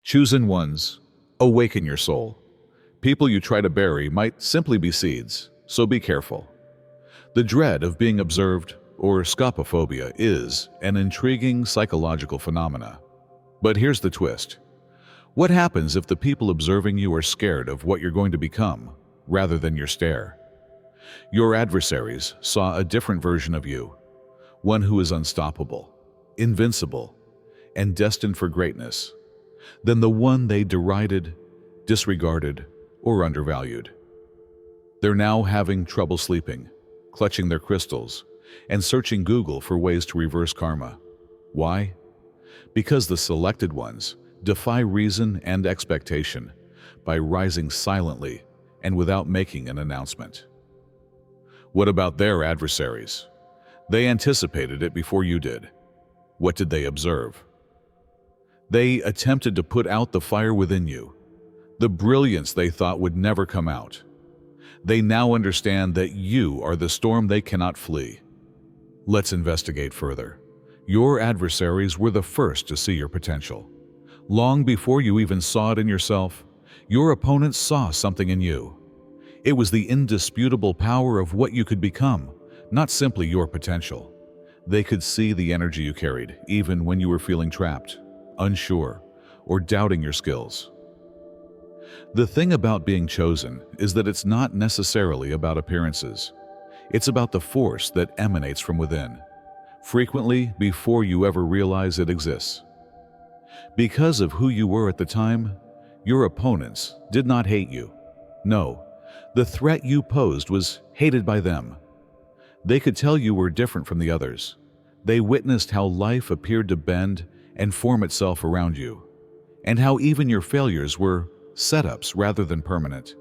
Chosen ones, awaken your soul. People you try to bury might simply be seeds, so be careful. The dread of being observed, or scopophobia, is an intriguing psychological phenomena. But here's the twist. What happens if the people observing you are scared of what you're going to become, rather than your stare? Your adversaries saw a different version of you, one who is unstoppable, invincible, and destined for greatness, than the one they derided, disregarded, or undervalued. They're now having trouble sleeping, clutching their crystals, and searching Google for ways to reverse karma. Why? Because the selected ones defy reason and expectation by rising silently and without making an announcement. What about their adversaries? They anticipated it before you did. What did they observe? They attempted to put out the fire within you, the brilliance they thought would never come out. They now understand that you are the storm they cannot flee. Let's investigate further. Your adversaries were the first to see your potential. Long before you even saw it in yourself, your opponents saw something in you. It was the indisputable power of what you could become, not simply your potential. They could see the energy you carried, even when you were feeling trapped, unsure, or doubting your skills. The thing about being chosen is that it's not necessarily about appearances. It's about the force that emanates from within, frequently before you ever realize it exists. Because of who you were at the time, your opponents did not hate you. No, the threat you posed was hated by them. They could tell you were different from the others. They witnessed how life appeared to bend and form itself around you, and how even your failures were setups rather than permanent.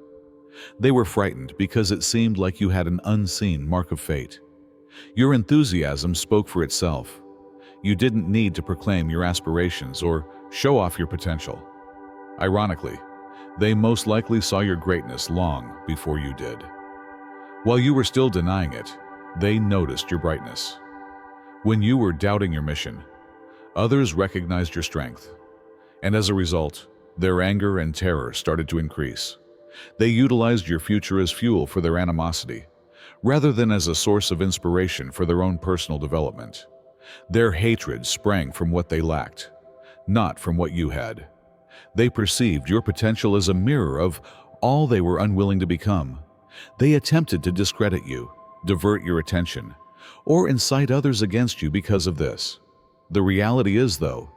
They were frightened because it seemed like you had an unseen mark of fate. Your enthusiasm spoke for itself. You didn't need to proclaim your aspirations or show off your potential. Ironically, they most likely saw your greatness long before you did. While you were still denying it, they noticed your brightness. When you were doubting your mission, others recognized your strength, and as a result, their anger and terror started to increase. They utilized your future as fuel for their animosity, rather than as a source of inspiration for their own personal development. Their hatred sprang from what they lacked, not from what you had. They perceived your potential as a mirror of all they were unwilling to become. They attempted to discredit you, divert your attention, or incite others against you because of this. The reality is, though,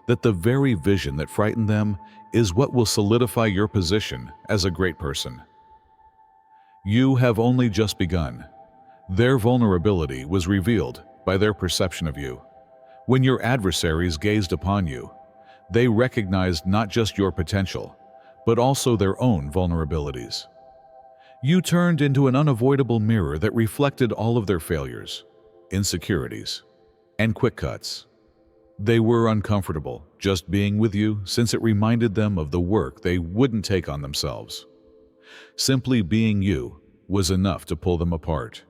that the very vision that frightened them is what will solidify your position as a great person. You have only just begun. Their vulnerability was revealed by their perception of you. When your adversaries gazed upon you, they recognized not just your potential, but also their own vulnerabilities. You turned into an unavoidable mirror that reflected all of their failures, insecurities, and quick cuts. They were uncomfortable just being with you since it reminded them of the work they wouldn't take on themselves. Simply being you was enough to pull them apart.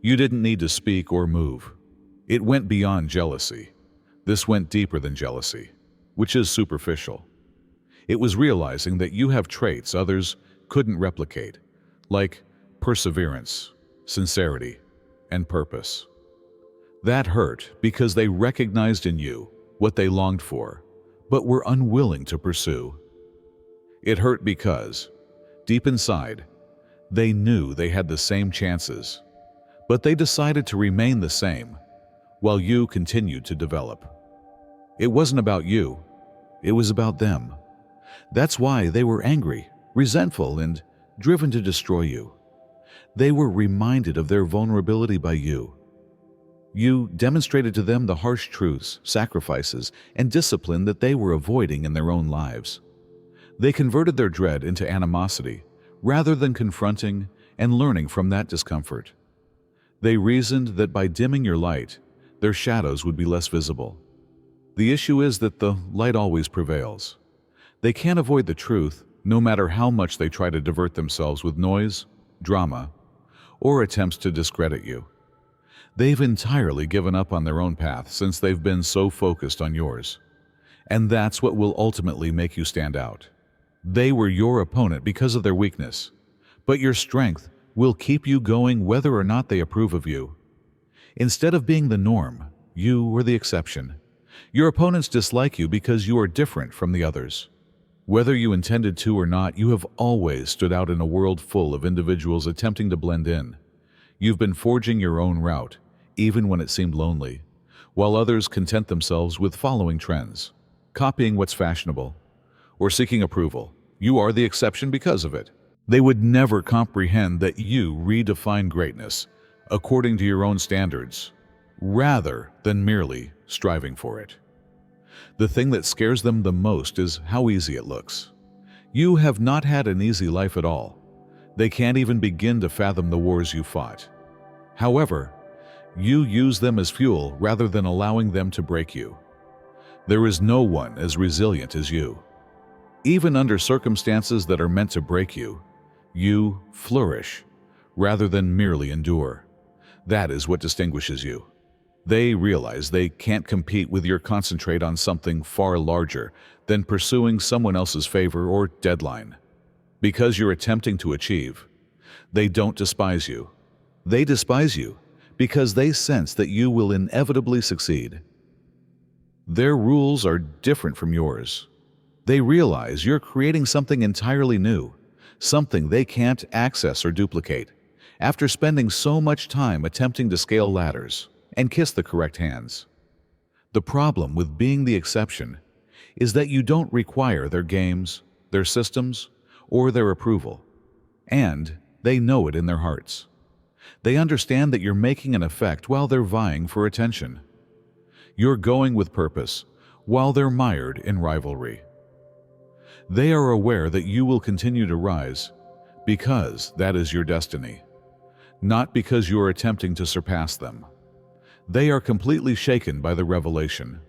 You didn't need to speak or move. It went beyond jealousy. This went deeper than jealousy, which is superficial. It was realizing that you have traits others couldn't replicate, like perseverance, sincerity, and purpose. That hurt because they recognized in you what they longed for, but were unwilling to pursue. It hurt because, deep inside, they knew they had the same chances, but they decided to remain the same while you continued to develop. It wasn't about you, it was about them. That's why they were angry, resentful, and driven to destroy you. They were reminded of their vulnerability by you. You demonstrated to them the harsh truths, sacrifices, and discipline that they were avoiding in their own lives. They converted their dread into animosity, rather than confronting and learning from that discomfort. They reasoned that by dimming your light, their shadows would be less visible. The issue is that the light always prevails. They can't avoid the truth, no matter how much they try to divert themselves with noise, drama, or attempts to discredit you. They've entirely given up on their own path since they've been so focused on yours. And that's what will ultimately make you stand out. They were your opponent because of their weakness, but your strength will keep you going whether or not they approve of you. Instead of being the norm, you were the exception. Your opponents dislike you because you are different from the others. Whether you intended to or not, you have always stood out in a world full of individuals attempting to blend in. You've been forging your own route, even when it seemed lonely, while others content themselves with following trends, copying what's fashionable, or seeking approval. You are the exception because of it. They would never comprehend that you redefine greatness according to your own standards, rather than merely striving for it. The thing that scares them the most is how easy it looks. You have not had an easy life at all. They can't even begin to fathom the wars you fought. However, you use them as fuel rather than allowing them to break you. There is no one as resilient as you. Even under circumstances that are meant to break you, you flourish rather than merely endure. That is what distinguishes you. They realize they can't compete with your concentrate on something far larger than pursuing someone else's favor or deadline. Because you're attempting to achieve, they don't despise you. They despise you because they sense that you will inevitably succeed. Their rules are different from yours. They realize you're creating something entirely new, something they can't access or duplicate, after spending so much time attempting to scale ladders and kiss the correct hands. The problem with being the exception is that you don't require their games, their systems, or their approval, and they know it in their hearts. They understand that you're making an effect while they're vying for attention. You're going with purpose while they're mired in rivalry. They are aware that you will continue to rise because that is your destiny, not because you are attempting to surpass them. They are completely shaken by the revelation.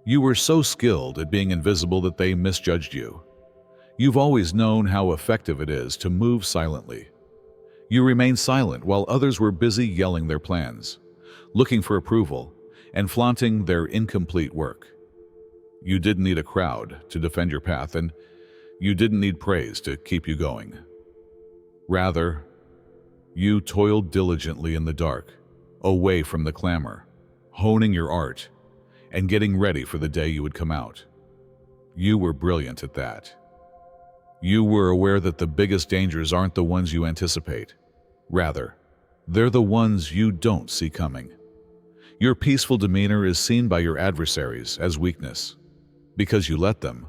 You were so skilled at being invisible that they misjudged you. You've always known how effective it is to move silently. You remained silent while others were busy yelling their plans, looking for approval, and flaunting their incomplete work. You didn't need a crowd to defend your path, and you didn't need praise to keep you going. Rather, you toiled diligently in the dark, away from the clamor, honing your art, and getting ready for the day you would come out. You were brilliant at that. You were aware that the biggest dangers aren't the ones you anticipate. Rather, they're the ones you don't see coming. Your peaceful demeanor is seen by your adversaries as weakness. Because you let them.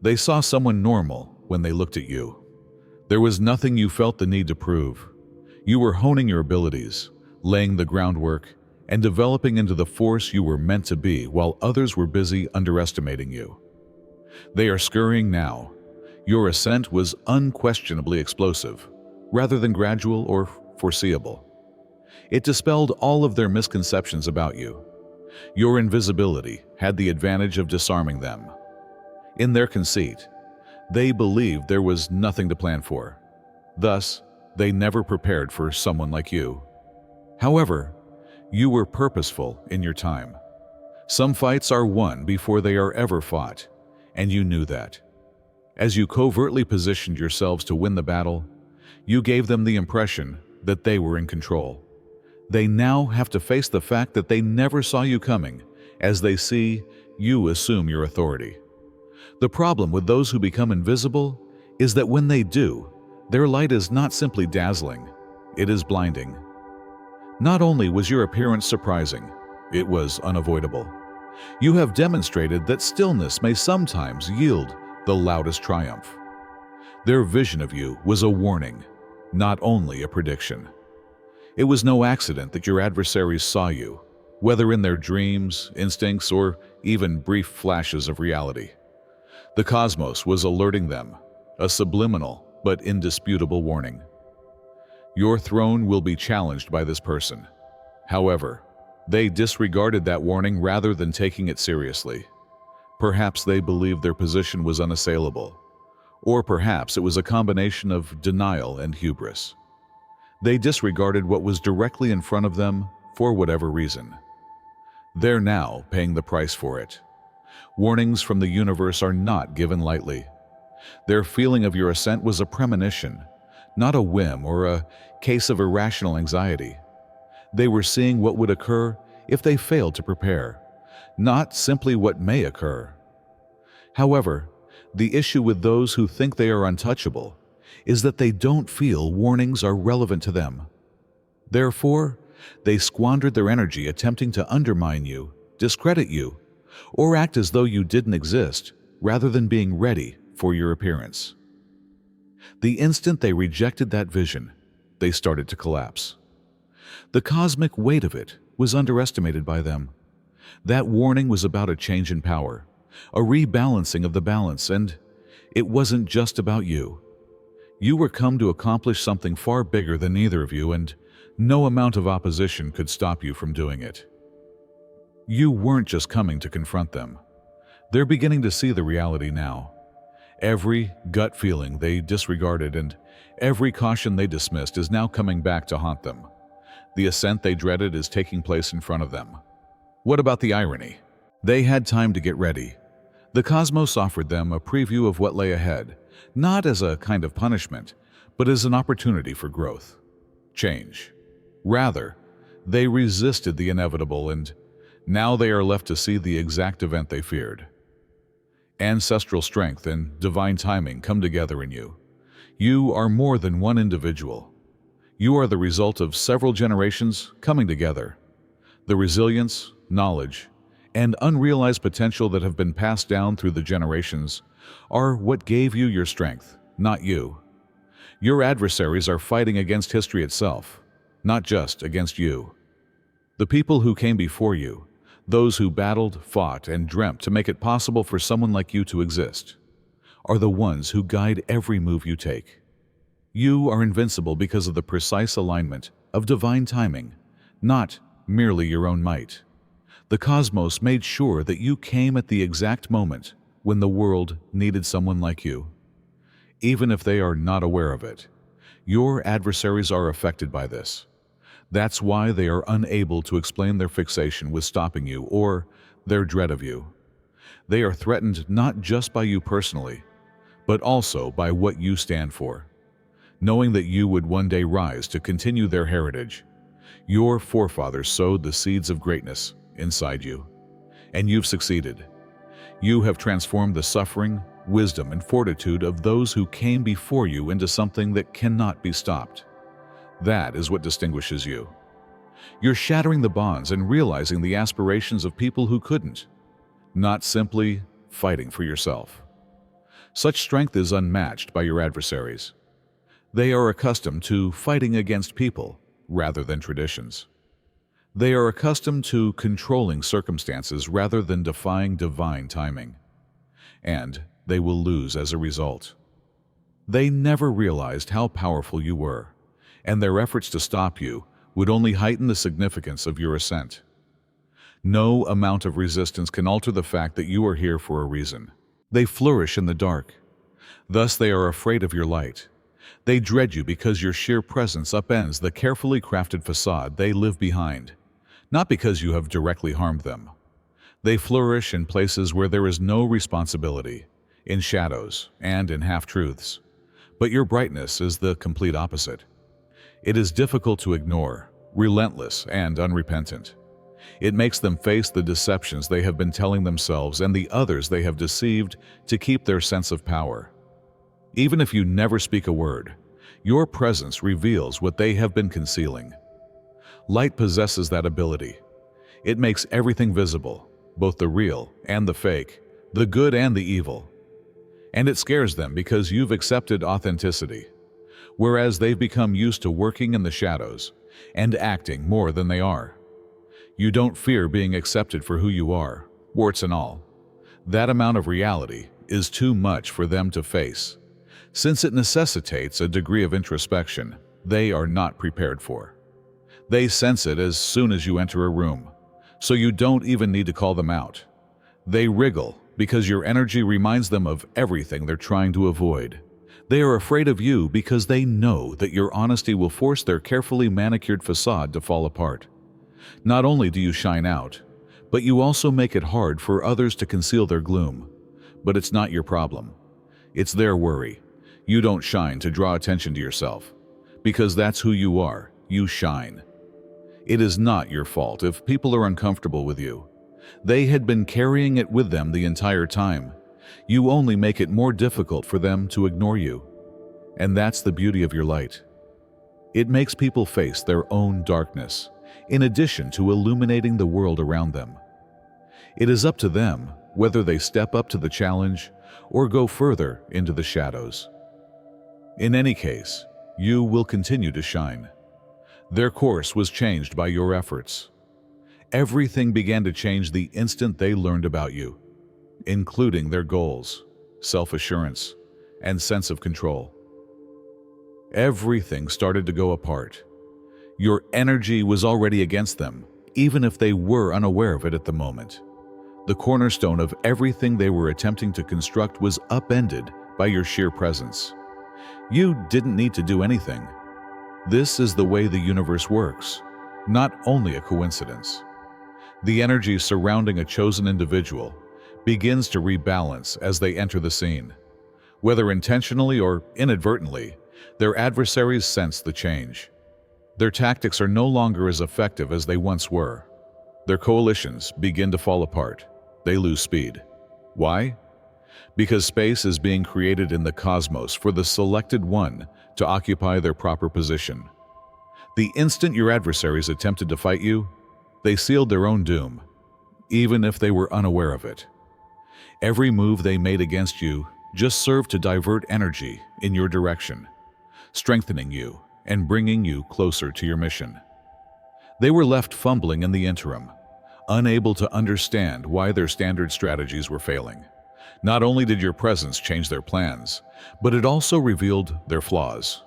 They saw someone normal when they looked at you. There was nothing you felt the need to prove. You were honing your abilities, laying the groundwork, and developing into the force you were meant to be while others were busy underestimating you. They are scurrying now. Your ascent was unquestionably explosive, rather than gradual or foreseeable. It dispelled all of their misconceptions about you. Your invisibility had the advantage of disarming them. In their conceit, they believed there was nothing to plan for. Thus, they never prepared for someone like you. However, you were purposeful in your time. Some fights are won before they are ever fought, and you knew that. As you covertly positioned yourselves to win the battle, you gave them the impression that they were in control. They now have to face the fact that they never saw you coming, as they see you assume your authority. The problem with those who become invisible is that when they do, their light is not simply dazzling, it is blinding. Not only was your appearance surprising, it was unavoidable. You have demonstrated that stillness may sometimes yield the loudest triumph. Their vision of you was a warning, not only a prediction. It was no accident that your adversaries saw you, whether in their dreams, instincts, or even brief flashes of reality. The cosmos was alerting them, a subliminal but indisputable warning. Your throne will be challenged by this person. However, they disregarded that warning rather than taking it seriously. Perhaps they believed their position was unassailable, or perhaps it was a combination of denial and hubris. They disregarded what was directly in front of them for whatever reason. They're now paying the price for it. Warnings from the universe are not given lightly. Their feeling of your ascent was a premonition, not a whim or a case of irrational anxiety. They were seeing what would occur if they failed to prepare, not simply what may occur. However, the issue with those who think they are untouchable is that they don't feel warnings are relevant to them. Therefore, they squandered their energy attempting to undermine you, discredit you, or act as though you didn't exist, rather than being ready for your appearance. The instant they rejected that vision, they started to collapse. The cosmic weight of it was underestimated by them. That warning was about a change in power, a rebalancing of the balance, and it wasn't just about you. You were come to accomplish something far bigger than either of you, and no amount of opposition could stop you from doing it. You weren't just coming to confront them. They're beginning to see the reality now. Every gut feeling they disregarded and every caution they dismissed is now coming back to haunt them. The ascent they dreaded is taking place in front of them. What about the irony? They had time to get ready. The cosmos offered them a preview of what lay ahead, not as a kind of punishment, but as an opportunity for growth, change. Rather, they resisted the inevitable, and now they are left to see the exact event they feared. Ancestral strength and divine timing come together in you. You are more than one individual. You are the result of several generations coming together. The resilience, knowledge, and unrealized potential that have been passed down through the generations are what gave you your strength, not you. Your adversaries are fighting against history itself, not just against you. The people who came before you, those who battled, fought, and dreamt to make it possible for someone like you to exist, are the ones who guide every move you take. You are invincible because of the precise alignment of divine timing, not merely your own might. The cosmos made sure that you came at the exact moment when the world needed someone like you. Even if they are not aware of it, your adversaries are affected by this. That's why they are unable to explain their fixation with stopping you or their dread of you. They are threatened not just by you personally, but also by what you stand for. Knowing that you would one day rise to continue their heritage, your forefathers sowed the seeds of greatness inside you, and you've succeeded. You have transformed the suffering, wisdom, and fortitude of those who came before you into something that cannot be stopped. That is what distinguishes you. You're shattering the bonds and realizing the aspirations of people who couldn't, not simply fighting for yourself. Such strength is unmatched by your adversaries. They are accustomed to fighting against people rather than traditions. They are accustomed to controlling circumstances rather than defying divine timing. And they will lose as a result. They never realized how powerful you were, and their efforts to stop you would only heighten the significance of your ascent. No amount of resistance can alter the fact that you are here for a reason. They flourish in the dark. Thus they are afraid of your light. They dread you because your sheer presence upends the carefully crafted facade they live behind, not because you have directly harmed them. They flourish in places where there is no responsibility, in shadows and in half-truths. But your brightness is the complete opposite. It is difficult to ignore, relentless and unrepentant. It makes them face the deceptions they have been telling themselves and the others they have deceived to keep their sense of power. Even if you never speak a word, your presence reveals what they have been concealing. Light possesses that ability. It makes everything visible, both the real and the fake, the good and the evil. And it scares them because you've accepted authenticity, whereas they've become used to working in the shadows and acting more than they are. You don't fear being accepted for who you are, warts and all. That amount of reality is too much for them to face, since it necessitates a degree of introspection they are not prepared for. They sense it as soon as you enter a room, so you don't even need to call them out. They wriggle because your energy reminds them of everything they're trying to avoid. They are afraid of you because they know that your honesty will force their carefully manicured facade to fall apart. Not only do you shine out, But you also make it hard for others to conceal their gloom. But it's not your problem. It's their worry. You don't shine to draw attention to yourself. Because that's who you are. You shine. It is not your fault if people are uncomfortable with you. They had been carrying it with them the entire time. You only make it more difficult for them to ignore you. And that's the beauty of your light. It makes people face their own darkness, in addition to illuminating the world around them. It is up to them whether they step up to the challenge or go further into the shadows. In any case, you will continue to shine. Their course was changed by your efforts. Everything began to change the instant they learned about you, including their goals, self-assurance, and sense of control. Everything started to go apart. Your energy was already against them, even if they were unaware of it at the moment. The cornerstone of everything they were attempting to construct was upended by your sheer presence. You didn't need to do anything. This is the way the universe works, not only a coincidence. The energy surrounding a chosen individual begins to rebalance as they enter the scene. Whether intentionally or inadvertently, their adversaries sense the change. Their tactics are no longer as effective as they once were. Their coalitions begin to fall apart. They lose speed. Why? Because space is being created in the cosmos for the selected one to occupy their proper position. The instant your adversaries attempted to fight you, they sealed their own doom, even if they were unaware of it. Every move they made against you just served to divert energy in your direction, strengthening you and bringing you closer to your mission. They were left fumbling in the interim, unable to understand why their standard strategies were failing. Not only did your presence change their plans, but it also revealed their flaws.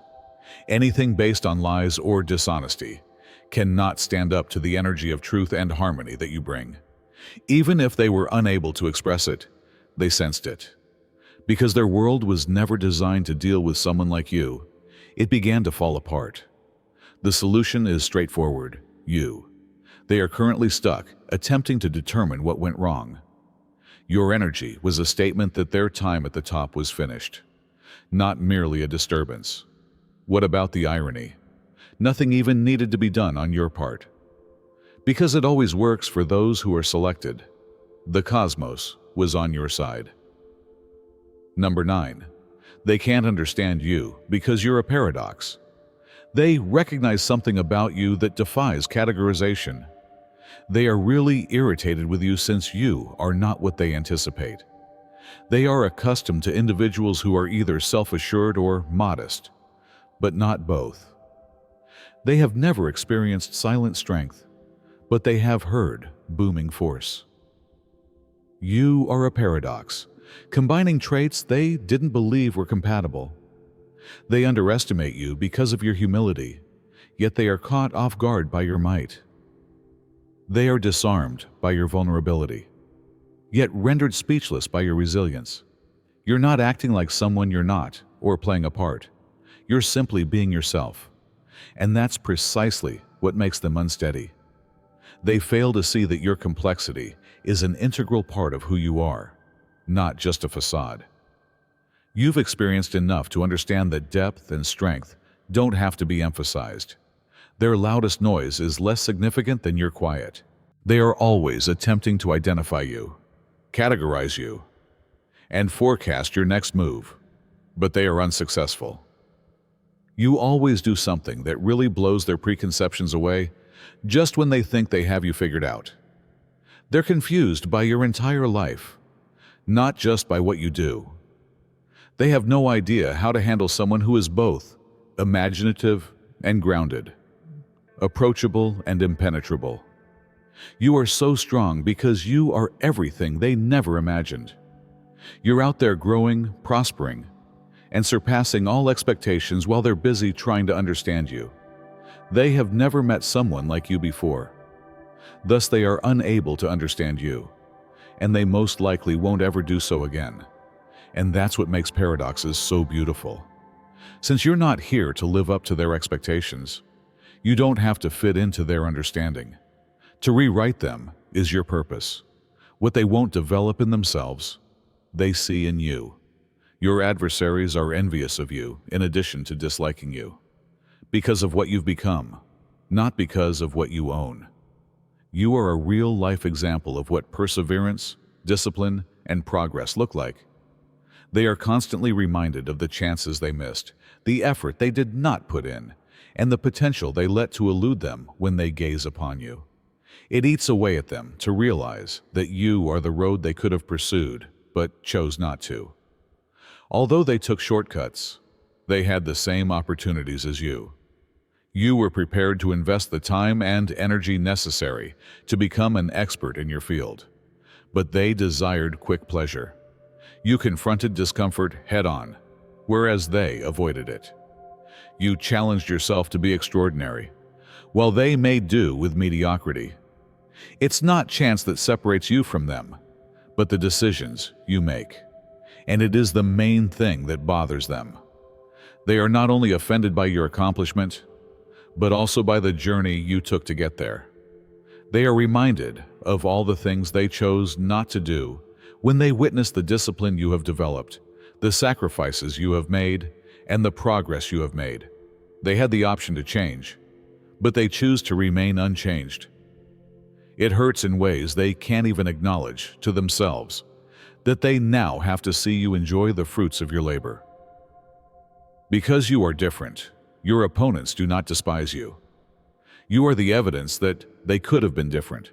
Anything based on lies or dishonesty cannot stand up to the energy of truth and harmony that you bring. Even if they were unable to express it, they sensed it. Because their world was never designed to deal with someone like you, it began to fall apart. The solution is straightforward: you. They are currently stuck, attempting to determine what went wrong. Your energy was a statement that their time at the top was finished, not merely a disturbance. What about the irony? Nothing even needed to be done on your part. Because it always works for those who are selected, the cosmos was on your side. Number 9. They can't understand you because you're a paradox. They recognize something about you that defies categorization. They are really irritated with you since you are not what they anticipate. They are accustomed to individuals who are either self-assured or modest, but not both. They have never experienced silent strength, but they have heard booming force. You are a paradox, combining traits they didn't believe were compatible. They underestimate you because of your humility, yet they are caught off guard by your might. They are disarmed by your vulnerability, yet rendered speechless by your resilience. You're not acting like someone you're not, or playing a part. You're simply being yourself. And that's precisely what makes them unsteady. They fail to see that your complexity is an integral part of who you are, not just a facade. You've experienced enough to understand that depth and strength don't have to be emphasized. Their loudest noise is less significant than your quiet. They are always attempting to identify you, categorize you, and forecast your next move, but they are unsuccessful. You always do something that really blows their preconceptions away just when they think they have you figured out. They're confused by your entire life, not just by what you do. They have no idea how to handle someone who is both imaginative and grounded, approachable and impenetrable. You are so strong because you are everything they never imagined. You're out there growing, prospering, and surpassing all expectations while they're busy trying to understand you. They have never met someone like you before. Thus, they are unable to understand you, and they most likely won't ever do so again. And that's what makes paradoxes so beautiful. Since you're not here to live up to their expectations, you don't have to fit into their understanding. To rewrite them is your purpose. What they won't develop in themselves, they see in you. Your adversaries are envious of you in addition to disliking you, because of what you've become, not because of what you own. You are a real-life example of what perseverance, discipline, and progress look like. They are constantly reminded of the chances they missed, the effort they did not put in, and the potential they let to elude them when they gaze upon you. It eats away at them to realize that you are the road they could have pursued, but chose not to. Although they took shortcuts, they had the same opportunities as you. You were prepared to invest the time and energy necessary to become an expert in your field. But they desired quick pleasure. You confronted discomfort head-on, whereas they avoided it. You challenged yourself to be extraordinary, while they made do with mediocrity. It's not chance that separates you from them, but the decisions you make. And it is the main thing that bothers them. They are not only offended by your accomplishment, but also by the journey you took to get there. They are reminded of all the things they chose not to do when they witness the discipline you have developed, the sacrifices you have made, and the progress you have made. They had the option to change, but they choose to remain unchanged. It hurts in ways they can't even acknowledge to themselves that they now have to see you enjoy the fruits of your labor. Because you are different, your opponents do not despise you. You are the evidence that they could have been different,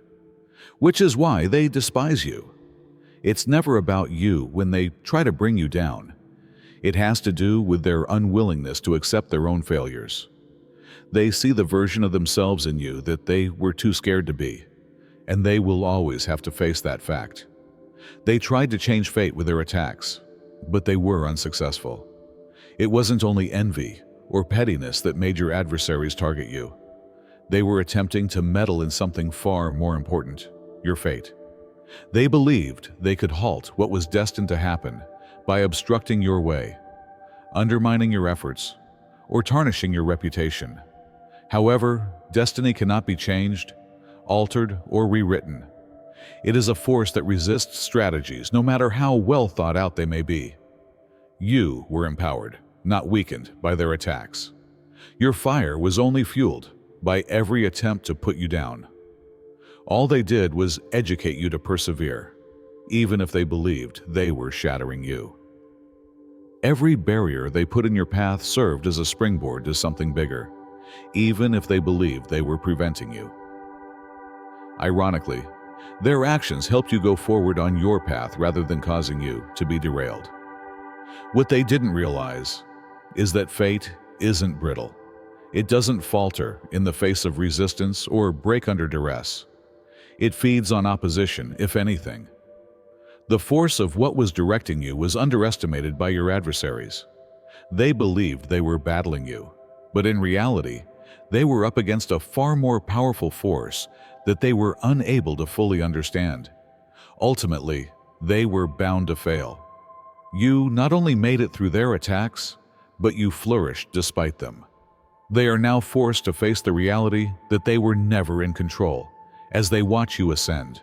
which is why they despise you. It's never about you when they try to bring you down. It has to do with their unwillingness to accept their own failures. They see the version of themselves in you that they were too scared to be, and they will always have to face that fact. They tried to change fate with their attacks, but they were unsuccessful. It wasn't only envy or pettiness that made your adversaries target you. They were attempting to meddle in something far more important, your fate. They believed they could halt what was destined to happen by obstructing your way, undermining your efforts, or tarnishing your reputation. However, destiny cannot be changed, altered, or rewritten. It is a force that resists strategies, no matter how well thought out they may be. You were empowered, not weakened, by their attacks. Your fire was only fueled by every attempt to put you down. All they did was educate you to persevere, even if they believed they were shattering you. Every barrier they put in your path served as a springboard to something bigger, even if they believed they were preventing you. Ironically, their actions helped you go forward on your path rather than causing you to be derailed. What they didn't realize is that fate isn't brittle. It doesn't falter in the face of resistance or break under duress. It feeds on opposition, if anything. The force of what was directing you was underestimated by your adversaries. They believed they were battling you, but in reality, they were up against a far more powerful force that they were unable to fully understand. Ultimately, they were bound to fail. You not only made it through their attacks, but you flourished despite them. They are now forced to face the reality that they were never in control as they watch you ascend.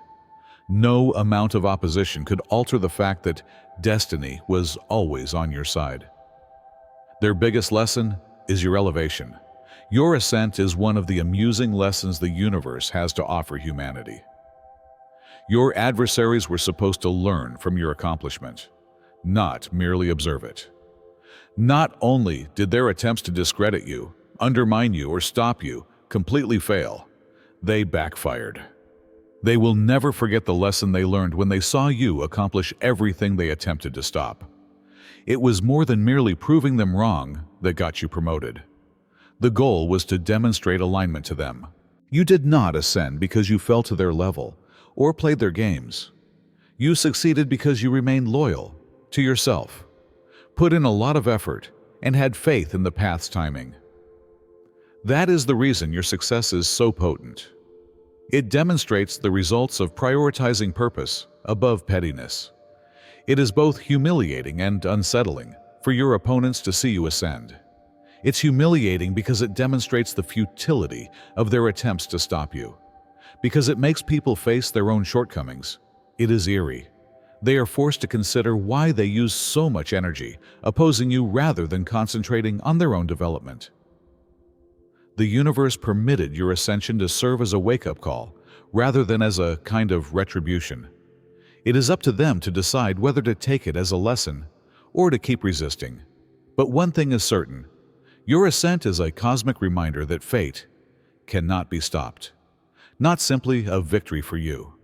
No amount of opposition could alter the fact that destiny was always on your side. Their biggest lesson is your elevation. Your ascent is one of the amusing lessons the universe has to offer humanity. Your adversaries were supposed to learn from your accomplishment, not merely observe it. Not only did their attempts to discredit you, undermine you, or stop you completely fail, they backfired. They will never forget the lesson they learned when they saw you accomplish everything they attempted to stop. It was more than merely proving them wrong that got you promoted. The goal was to demonstrate alignment to them. You did not ascend because you fell to their level or played their games. You succeeded because you remained loyal to yourself, put in a lot of effort, and had faith in the path's timing. That is the reason your success is so potent. It demonstrates the results of prioritizing purpose above pettiness. It is both humiliating and unsettling for your opponents to see you ascend. It's humiliating because it demonstrates the futility of their attempts to stop you. Because it makes people face their own shortcomings. It is eerie. They are forced to consider why they use so much energy opposing you rather than concentrating on their own development. The universe permitted your ascension to serve as a wake-up call rather than as a kind of retribution. It is up to them to decide whether to take it as a lesson or to keep resisting. But one thing is certain: your ascent is a cosmic reminder that fate cannot be stopped. Not simply a victory for you.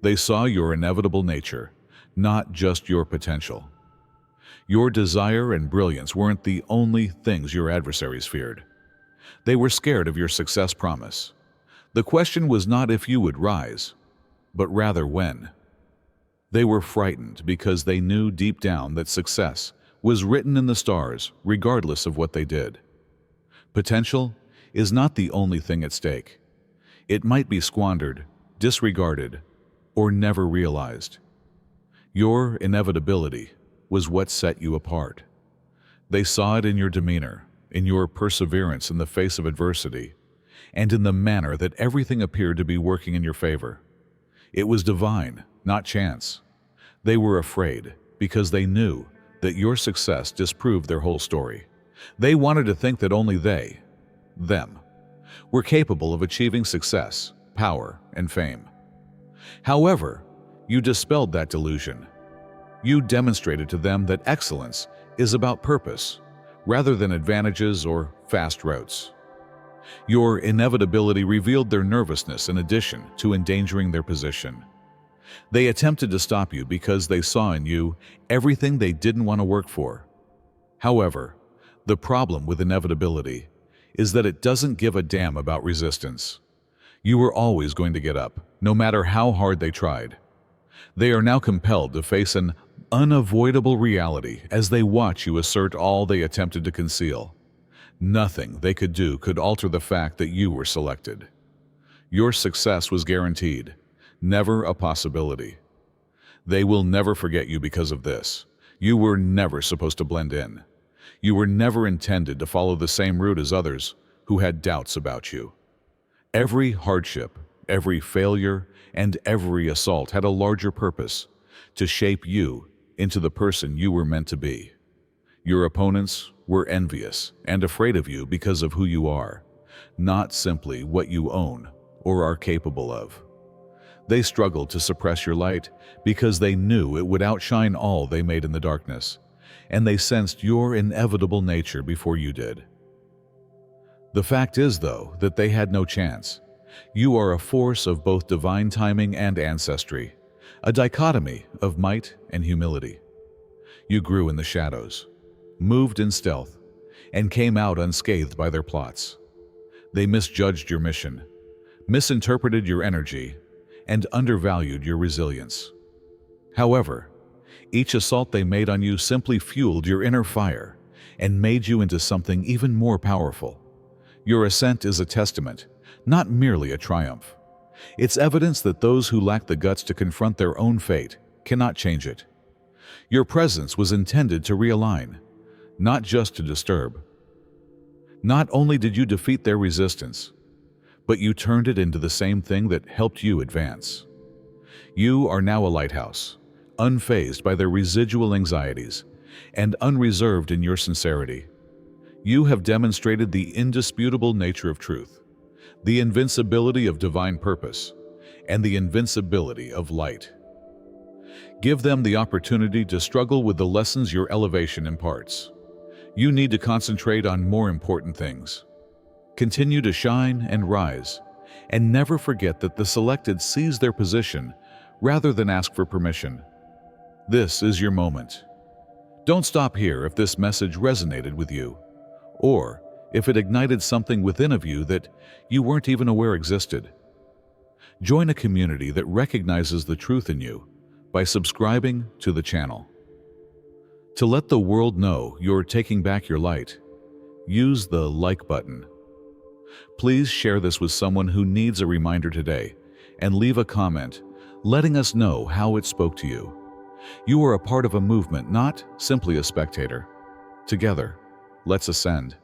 They saw your inevitable nature, not just your potential. Your desire and brilliance weren't the only things your adversaries feared. They were scared of your success promise. The question was not if you would rise, but rather when. They were frightened because they knew deep down that success was written in the stars regardless of what they did. Potential is not the only thing at stake. It might be squandered, disregarded, or never realized. Your inevitability was what set you apart. They saw it in your demeanor, in your perseverance in the face of adversity, and in the manner that everything appeared to be working in your favor. It was divine, not chance. They were afraid because they knew that your success disproved their whole story. They wanted to think that only them, were capable of achieving success, power, and fame. However, you dispelled that delusion. You demonstrated to them that excellence is about purpose, rather than advantages or fast routes. Your inevitability revealed their nervousness in addition to endangering their position. They attempted to stop you because they saw in you everything they didn't want to work for. However, the problem with inevitability is that it doesn't give a damn about resistance. You were always going to get up, no matter how hard they tried. They are now compelled to face an unavoidable reality as they watch you assert all they attempted to conceal. Nothing they could do could alter the fact that you were selected. Your success was guaranteed, never a possibility. They will never forget you because of this. You were never supposed to blend in. You were never intended to follow the same route as others who had doubts about you. Every hardship, every failure, and every assault had a larger purpose: to shape you into the person you were meant to be. Your opponents were envious and afraid of you because of who you are, not simply what you own or are capable of. They struggled to suppress your light because they knew it would outshine all they made in the darkness, and they sensed your inevitable nature before you did. The fact is, though, that they had no chance. You are a force of both divine timing and ancestry, a dichotomy of might and humility. You grew in the shadows, moved in stealth, and came out unscathed by their plots. They misjudged your mission, misinterpreted your energy, and undervalued your resilience. However, each assault they made on you simply fueled your inner fire and made you into something even more powerful. Your ascent is a testament, not merely a triumph. It's evidence that those who lack the guts to confront their own fate cannot change it. Your presence was intended to realign, not just to disturb. Not only did you defeat their resistance, but you turned it into the same thing that helped you advance. You are now a lighthouse, unfazed by their residual anxieties and unreserved in your sincerity. You have demonstrated the indisputable nature of truth, the invincibility of divine purpose, and the invincibility of light. Give them the opportunity to struggle with the lessons your elevation imparts. You need to concentrate on more important things. Continue to shine and rise, and never forget that the selected seize their position rather than ask for permission. This is your moment. Don't stop here if this message resonated with you, or if it ignited something within of you that you weren't even aware existed. Join a community that recognizes the truth in you by subscribing to the channel. To let the world know you're taking back your light, use the like button. Please share this with someone who needs a reminder today, and leave a comment letting us know how it spoke to you. You are a part of a movement, not simply a spectator. Together, let's ascend.